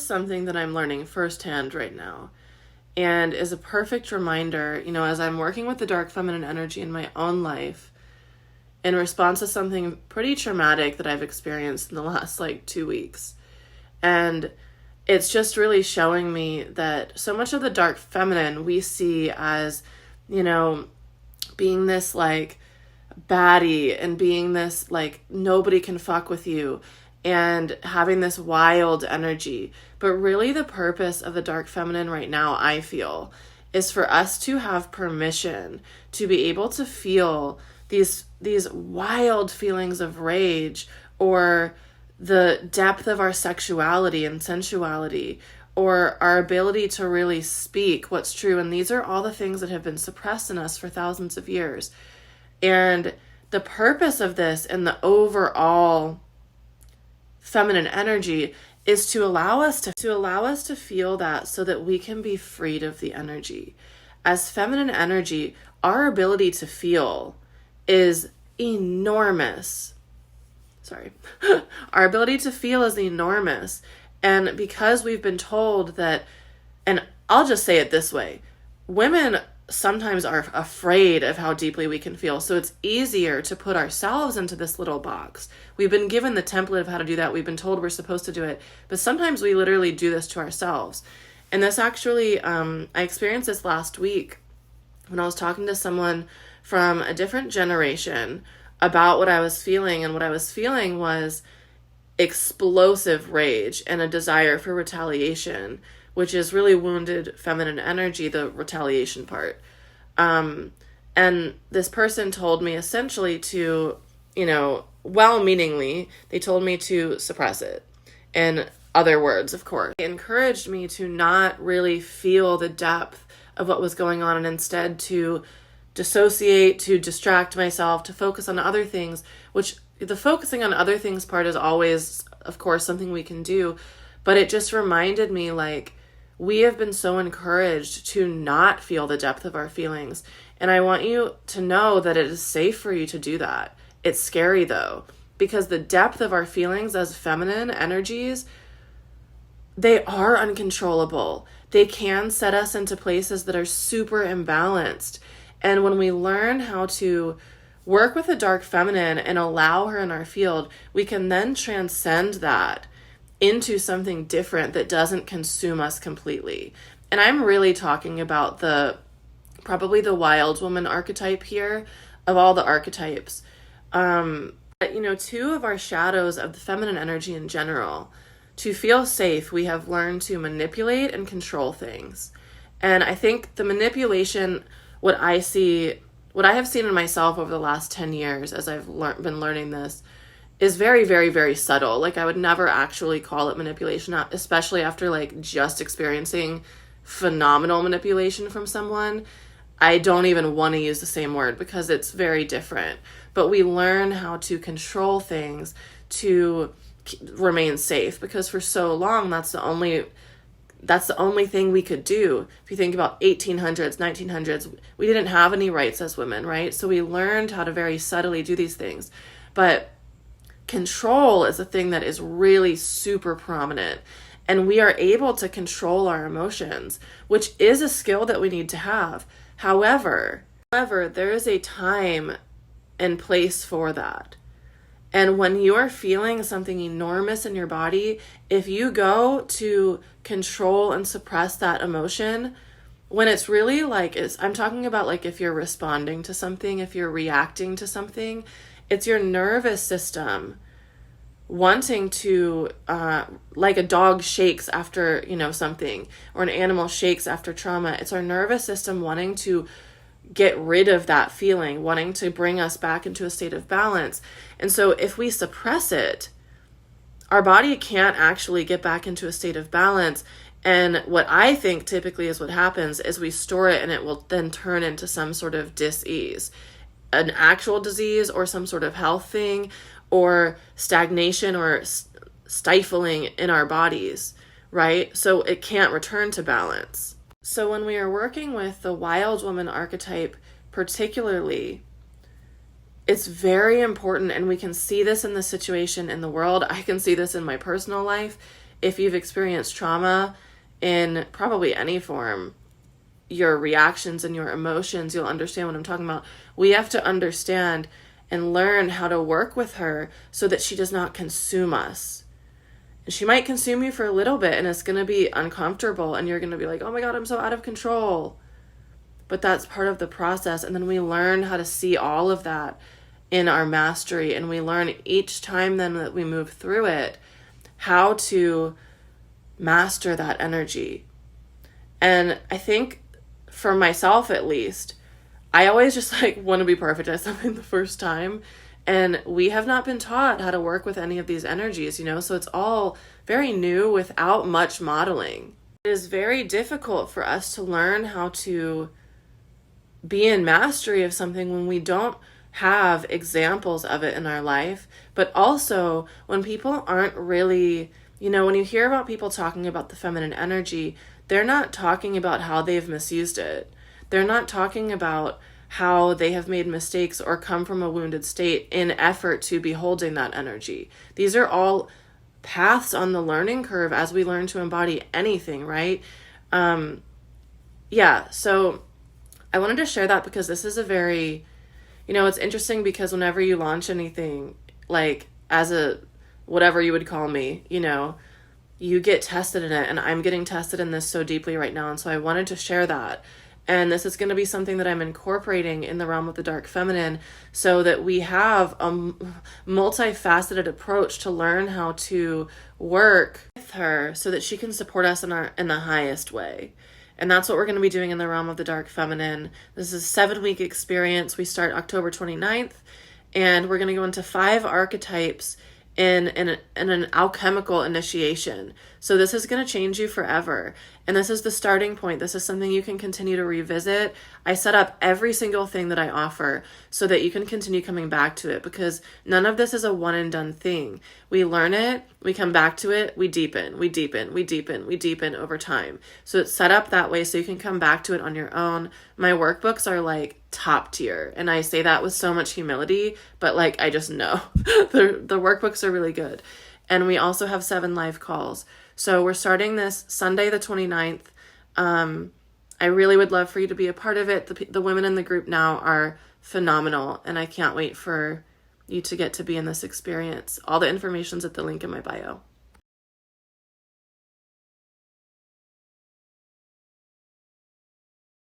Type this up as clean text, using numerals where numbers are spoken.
Something that I'm learning firsthand right now, and is a perfect reminder, as I'm working with the dark feminine energy in my own life in response to something pretty traumatic that I've experienced in the last 2 weeks. And it's just really showing me that so much of the dark feminine we see as, being this baddie and being this nobody can fuck with you and having this wild energy. But really the purpose of the dark feminine right now, I feel, is for us to have permission to be able to feel these wild feelings of rage, or the depth of our sexuality and sensuality, or our ability to really speak what's true. And these are all the things that have been suppressed in us for thousands of years. And the purpose of this and the overall feminine energy is to allow us to feel that, so that we can be freed of the energy. As feminine energy, our ability to feel is enormous. Our ability to feel is enormous. And because we've been told that, and I'll just say it this way, women sometimes are afraid of how deeply we can feel. So it's easier to put ourselves into this little box. We've been given the template of how to do that. We've been told we're supposed to do it. But sometimes we literally do this to ourselves. And this actually, I experienced this last week when I was talking to someone from a different generation about what I was feeling. And what I was feeling was explosive rage and a desire for retaliation, which is really wounded feminine energy, the retaliation part. And this person told me essentially to, well-meaningly, they told me to suppress it. In other words, of course. They encouraged me to not really feel the depth of what was going on, and instead to dissociate, to distract myself, to focus on other things, which the focusing on other things part is always, of course, something we can do. But it just reminded me, we have been so encouraged to not feel the depth of our feelings. And I want you to know that it is safe for you to do that. It's scary though, because the depth of our feelings as feminine energies, they are uncontrollable. They can set us into places that are super imbalanced. And when we learn how to work with the dark feminine and allow her in our field, we can then transcend that into something different that doesn't consume us completely. And I'm really talking about probably the wild woman archetype here of all the archetypes. Two of our shadows of the feminine energy in general. To feel safe, we have learned to manipulate and control things. And I think the manipulation, what I have seen in myself over the last 10 years as I've been learning this, is very, very, very subtle. I would never actually call it manipulation, especially after just experiencing phenomenal manipulation from someone. I don't even want to use the same word because it's very different. But we learn how to control things to remain safe, because for so long that's the only thing we could do. If you think about 1800s, 1900s, we didn't have any rights as women, right? So we learned how to very subtly do these things. But control is a thing that is really super prominent, and we are able to control our emotions, which is a skill that we need to have. However, there is a time and place for that. And when you're feeling something enormous in your body, if you go to control and suppress that emotion, when it's really I'm talking about if you're responding to something, if you're reacting to something, it's your nervous system wanting to, like a dog shakes after, something, or an animal shakes after trauma. It's our nervous system wanting to get rid of that feeling, wanting to bring us back into a state of balance. And so if we suppress it, our body can't actually get back into a state of balance. And what I think typically is what happens is we store it, and it will then turn into some sort of dis-ease, an actual disease or some sort of health thing, or stagnation or stifling in our bodies, right? So it can't return to balance. So when we are working with the wild woman archetype particularly, it's very important, and we can see this in the situation in the world. I can see this in my personal life. if you've experienced trauma in probably any form, your reactions and your emotions, you'll understand what I'm talking about. We have to understand and learn how to work with her so that she does not consume us. And she might consume you for a little bit, and it's going to be uncomfortable, and you're going to be like, oh my God, I'm so out of control. But that's part of the process. And then we learn how to see all of that in our mastery, and we learn each time then that we move through it how to master that energy. And I think for myself, at least, I always just like want to be perfect at something the first time. And we have not been taught how to work with any of these energies, you know, so it's all very new without much modeling. It is very difficult for us to learn how to be in mastery of something when we don't have examples of it in our life, but also when people aren't really, you know, when you hear about people talking about the feminine energy, they're not talking about how they've misused it. They're not talking about how they have made mistakes or come from a wounded state in effort to be holding that energy. These are all paths on the learning curve as we learn to embody anything, right? So I wanted to share that because this is a very, you know, it's interesting because whenever you launch anything, like as a, whatever you would call me, you know, you get tested in it, and I'm getting tested in this so deeply right now. And so I wanted to share that. And this is going to be something that I'm incorporating in the realm of the dark feminine so that we have a multifaceted approach to learn how to work with her so that she can support us in the highest way. And that's what we're going to be doing in the realm of the dark feminine. This is a 7-week experience. We start October 29th, and we're going to go into 5 archetypes in an alchemical initiation. So this is going to change you forever. And this is the starting point. This is something you can continue to revisit. I set up every single thing that I offer so that you can continue coming back to it, because none of this is a one and done thing. We learn it, we come back to it, we deepen over time. So it's set up that way so you can come back to it on your own. My workbooks are like top tier, and I say that with so much humility, but like I just know the workbooks are really good. And we also have 7 live calls. So we're starting this Sunday the 29th. I really would love for you to be a part of it. The women in the group now are phenomenal, and I can't wait for you to get to be in this experience. All the information's at the link in my bio.